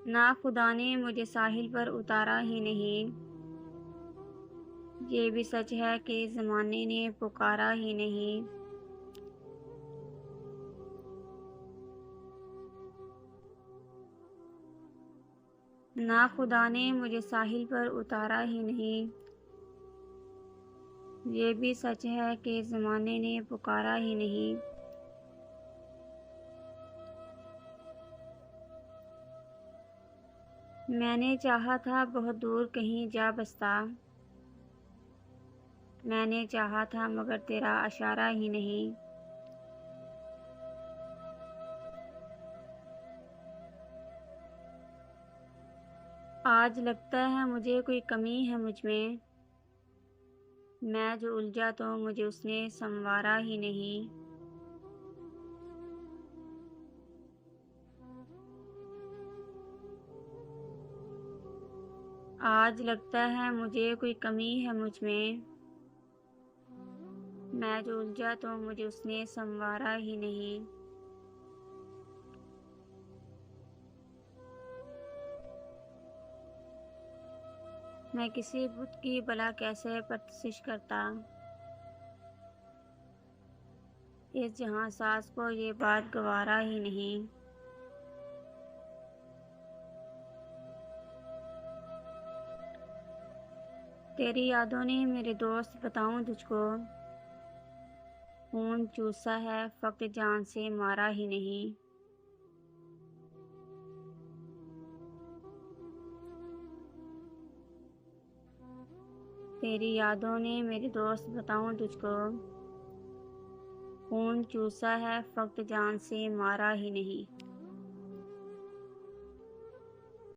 ना खुदा ने मुझे साहिल पर उतारा ही नहीं। ये भी सच है कि ज़माने ने पुकारा ही नहीं। ना खुदा ने मुझे साहिल पर उतारा ही नहीं। ये भी सच है कि ज़माने ने पुकारा ही नहीं। मैंने चाहा था बहुत दूर कहीं जा बसता। मैंने चाहा था मगर तेरा इशारा ही नहीं। आज लगता है मुझे कोई कमी है मुझ में। मैं जो उलझा तो मुझे उसने संवारा ही नहीं। आज लगता है मुझे कोई कमी है मुझ में। मैं जो उलझा तो मुझे उसने संवारा ही नहीं। मैं किसी बुत की भला कैसे परस्तिश करता। इस जहां सास को ये बात गवारा ही नहीं। तेरी यादों ने मेरे दोस्त बताऊं तुझको। खून चूसा है फक्त जान से मारा ही नहीं। तेरी यादों ने मेरे दोस्त बताऊं तुझको। खून चूसा है फक्त जान से मारा ही नहीं।